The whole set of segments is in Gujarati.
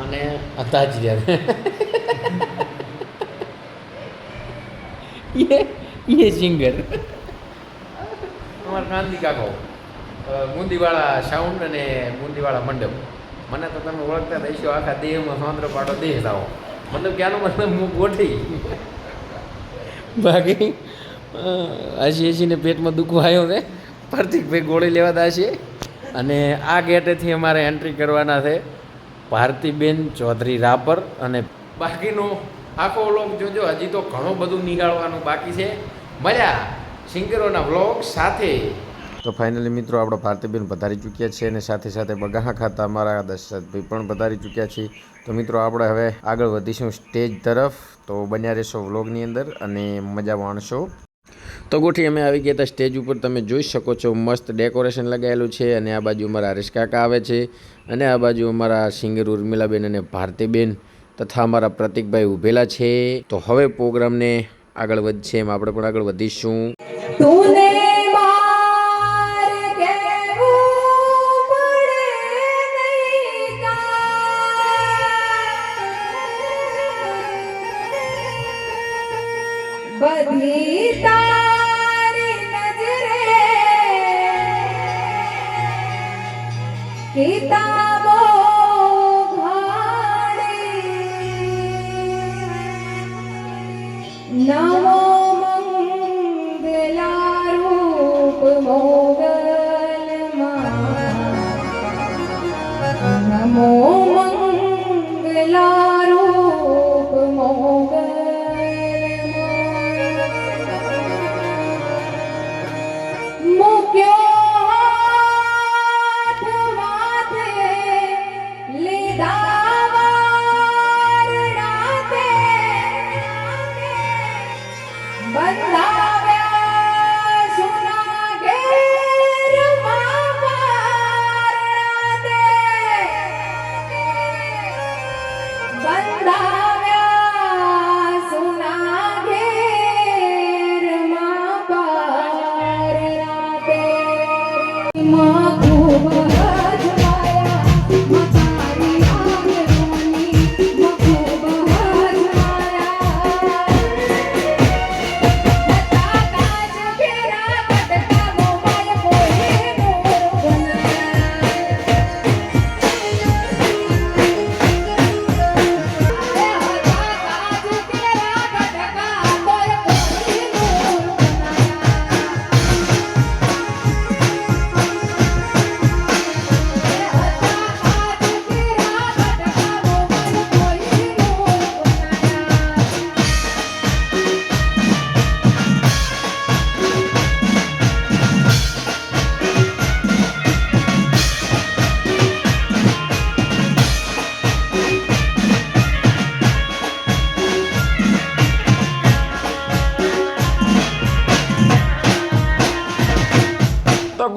અને તાજિયા ये સિંગર અમારા કાંદી કાકો બુંદીવાળા સાઉન્ડ અને બુંદીવાળા મંડપ મને તો તમે ઓળખતા થઈશો આખા દેહમાં સાંદ્ર પાડો દેહ થાવો મતલબ કે આનો મતલબ હું ગોઠી બાકી હસીને પેટમાં દુખવા આવ્યો છે પ્રતિકભાઈ ગોળી લેવા છે અને આ ગેટેથી અમારે એન્ટ્રી કરવાના છે ભારતીબેન ચૌધરી રાપર અને બાકીનો આખો વ્લોગ જોજો હજી તો ઘણું બધું નિહાળવાનું બાકી છે મળ્યા સિંગરોના વ્લોગ સાથે તો ફાઇનલી મિત્રો આપણે ભારતીબેન પધારી ચૂક્યા છે અને સાથે સાથે બગાહા ખાતા અમારા દશરથભાઈ પણ પધારી ચૂક્યા છીએ તો મિત્રો આપણે હવે આગળ વધીશું સ્ટેજ તરફ તો બન્યા રહેશો વ્લોગની અંદર અને મજા માણશો તો ગોઠી અમે આવી ગયા હતા સ્ટેજ ઉપર તમે જોઈ શકો છો મસ્ત ડેકોરેશન લગાવેલું છે અને આ બાજુ અમારા હરેશ કાકા આવે છે અને આ બાજુ અમારા સિંગર ઉર્મિલાબેન અને ભારતીબેન તથા અમારા પ્રતિકભાઈ ઊભેલા છે તો હવે પ્રોગ્રામને આગળ વધશે એમ આપણે પણ આગળ વધીશું बधी तारी नजरे किताबो घाड़ी नमो मंगला रूप मोगल नमो मंगला रूप मोगल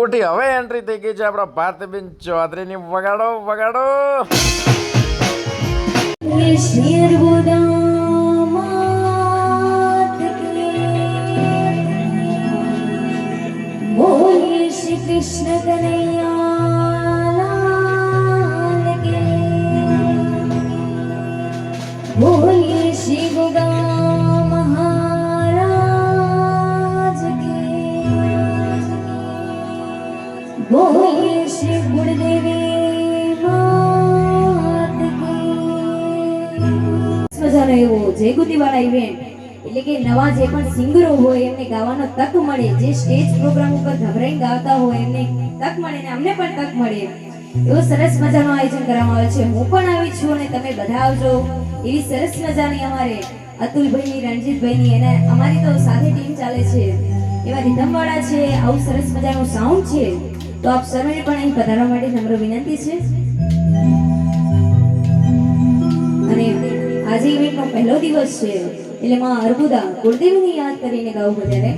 ગુઠી હવે એન્ટ્રી થઈ ગઈ છે આપણા ભારતીબેન ચૌધરીની વગાડો વગાડો શ્રી કૃષ્ણ કનૈયા બોલીએ શ્રી ગોગા મહારાજ બોલીએ શ્રી ગુરુદેવી માત મજાનો એવો જય ગુદીવાળા ઇવેન્ટ એટલે કે નવા જે પણ સિંગરો હોય એમને ગાવાનો તક મળે જે સ્ટેજ પ્રોગ્રામ ઉપર ગભરાઈને ગાતા હોય એમને તક મળે ને અમને પણ તક મળે એવો સરસ મજાનું આયોજન કરવામાં આવે છે હું પણ આવી છું અને તમે બધા આવજો એવી સરસ મજાની અમારે અતુલભાઈની રણજીતભાઈની અને અમારી તો સાથે ટીમ ચાલે છે એવા રીધમવાળા છે આવું સરસ મજાનું સાઉન્ડ છે તો આપ સર્વેને પણ અહીં પધારવા માટે નમ્ર વિનંતી છે અને આજે ઇવેન્ટનો પહેલો દિવસ છે એટલે માં અર્બુદા કુળદેવીને યાદ કરીને ગાવું બધાને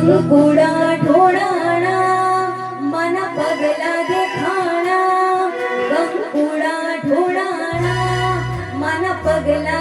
કંકુડા ઢોળાણા મન પગલા દેખાણા કંકુડા ઢોળાણા મન પગલા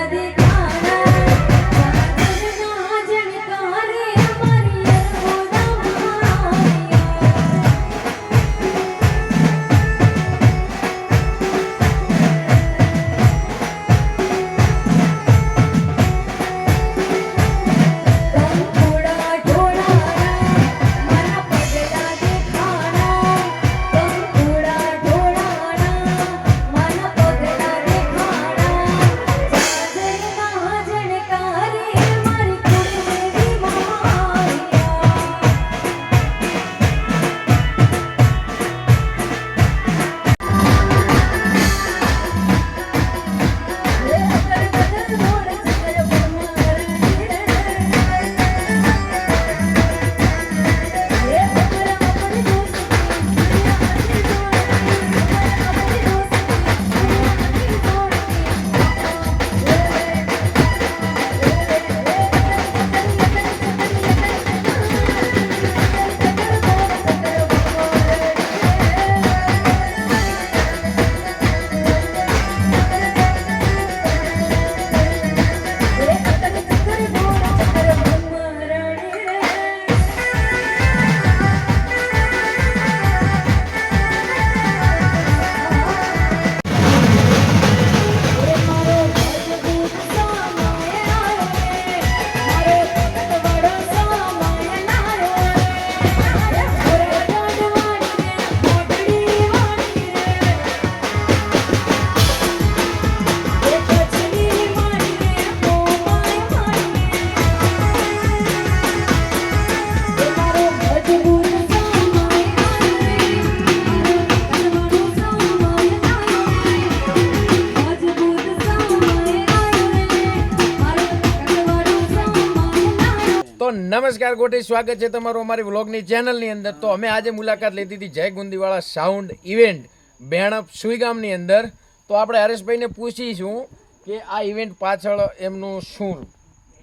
નમસ્કાર ગોટી, સ્વાગત છે તમારું અમારી વ્લોગની ચેનલની અંદર. તો અમે આજે મુલાકાત લીધી હતી જય ગુંદીવાળા સાઉન્ડ ઇવેન્ટ બેણપ સુઈગામની અંદર. તો આપણે હરેશભાઈને પૂછીશું કે આ ઇવેન્ટ પાછળ એમનું શું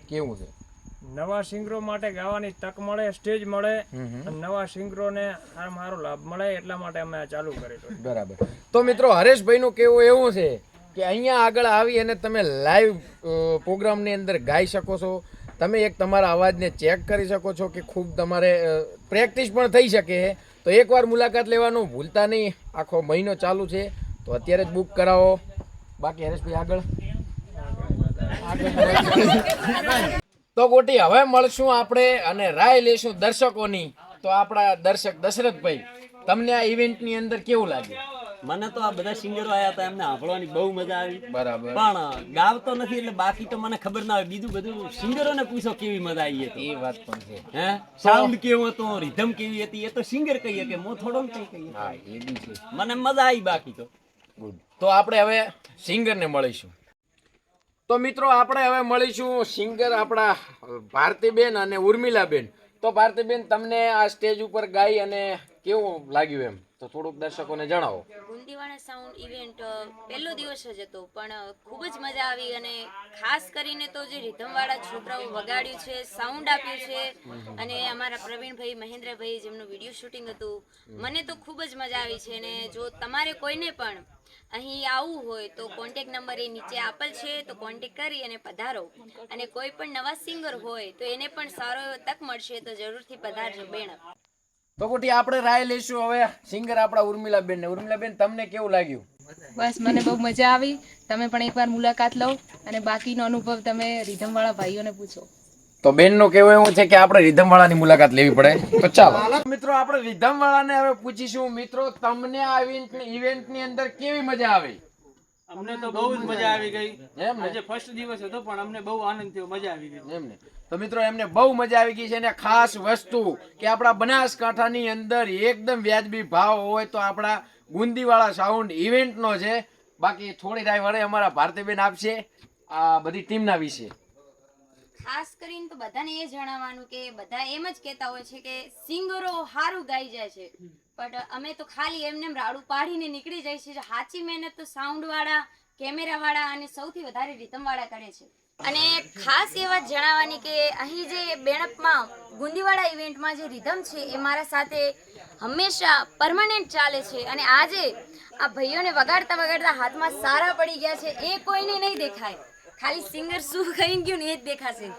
કેવું છે. નવા સિંગરો માટે ગાવાની તક મળે, સ્ટેજ મળે અને નવા સિંગરોને સારો લાભ મળે એટલા માટે અમે આ ચાલુ કર્યું. બરાબર. તો મિત્રો હરેશભાઈનું કહેવું એવું છે કે અહીંયા આગળ આવી અને તમે લાઈવ પ્રોગ્રામની અંદર ગાઈ શકો છો. તમે એક તમારા અવાજને ચેક કરી શકો છો કે ખૂબ તમારે પ્રેક્ટિસ પણ થઈ શકે. તો એકવાર મુલાકાત લેવાનું ભૂલતા નહીં. આખો મહિનો ચાલુ છે તો અત્યારે જ બુક કરાવો. બાકી હરેશભાઈ આગળ તો ગોટી હવે મળશું આપણે અને રાય લેશું દર્શકોની. તો આપણા દર્શક દશરથભાઈ, તમને આ ઇવેન્ટની અંદર કેવું લાગ્યું? મને તો આ બધા સિંગરો આયા હતા એમને સાંભળવાની બહુ મજા આવી. બરાબર. પણ ગાવતો નથી એટલે બાકી તો મને ખબર ના હોય. બીજું બધું સિંગરોને પૂછો કેવી મજા આવી હતી. એ વાત પણ છે. હે સાઉન્ડ કેવો હતો, રિધમ કેવી હતી, એ તો સિંગર કહીએ કે મો થોડો કઈ કહીએ. હા, એ બી છે. મને મજા આવી. બાકી તો ગુડ. તો આપણે હવે સિંગરને મળીશું. તો મિત્રો આપણે હવે મળીશું સિંગર આપણા ભારતીબેન અને ઉર્મિલાબેન. તો ભારતીબેન, તમને આ સ્ટેજ ઉપર ગાઈ અને કેવું લાગ્યું એમ તો થોડુંક દર્શકોને જણાવો. ગુંદીવાળા સાઉન્ડ ઇવેન્ટ પહેલો દિવસ જ હતો પણ ખૂબ જ મજા આવી અને ખાસ કરીને તો જે રિધમવાળા છોકરાઓ વગાડ્યું છે, સાઉન્ડ આપ્યું છે અને અમારા પ્રવીણભાઈ, મહેન્દ્રભાઈ જેમનું વિડીયો શૂટિંગ હતું, મને તો ખૂબ જ મજા આવી છે. અને જો તમારે કોઈને પણ અહીં આવવું હોય તો કોન્ટેક નંબર એ નીચે આપેલ છે, તો કોન્ટેક કરી અને પધારો. અને કોઈ પણ નવા સિંગર હોય તો એને પણ સારો એવો તક મળશે તો જરૂરથી પધારજો બેણપ. તો કોટી આપણે રાય લઈશું હવે સિંગર આપણા ઉર્મિલાબેન ને. ઉર્મિલાબેન, તમને કેવું લાગ્યું? બસ મને બહુ મજા આવી. તમે પણ એકવાર મુલાકાત લો અને બાકીનો અનુભવ તમે રિધમવાળા ભાઈઓને પૂછો. તો બેનનું કહેવું એવું છે કે આપણે રિધમવાળાની મુલાકાત લેવી પડે. તો ચાલો મિત્રો, આપણે રિધમવાળાને હવે પૂછીશું. મિત્રો, તમને આ ઇવેન્ટની અંદર કેવી મજા આવી? અમને તો બહુ જ મજા આવી ગઈ. એમ ને? આજે ફર્સ્ટ દિવસ હતો પણ અમને બહુ આનંદ થયો, મજા આવી ગઈ. એમ ને? તો મિત્રો, એમને બહુ મજા આવી ગઈ છે. અને ખાસ વસ્તુ કે આપણા બનાસકાંઠાની અંદર એકદમ વ્યાજબી ભાવ હોય તો આપણા ગુંદીવાળા સાઉન્ડ ઇવેન્ટનો છે. બાકી થોડી રાય વડે અમારા ભારતીબેન આપશે આ બધી ટીમના વિશે. ખાસ કરીને તો બધાને એ જણાવવાનું કે બધા એમ જ કહેતા હોય છે કે સિંગરો સારું ગાઈ જાય છે, પણ અમે તો ખાલી એમને રાડું પાડીને નીકળી જાય છે. સાચી મહેનત તો સાઉન્ડ વાળા, કેમેરા વાળા અને સૌથી વધારે રિધમ વાળા કરે છે. અને ખાસ એ વાત જણાવવાની કે અહીં જે બેણપમાં ગુંદીવાળા ઇવેન્ટમાં જે રિધમ છે એ મારા સાથે હંમેશા પરમાનન્ટ ચાલે છે. અને આજે આ ભાઈઓને વગાડતા વગાડતા હાથમાં સારા પડી ગયા છે એ કોઈને નહીં દેખાય, ખાલી સિંગર શું કહી ગયું ને એ જ દેખાશે.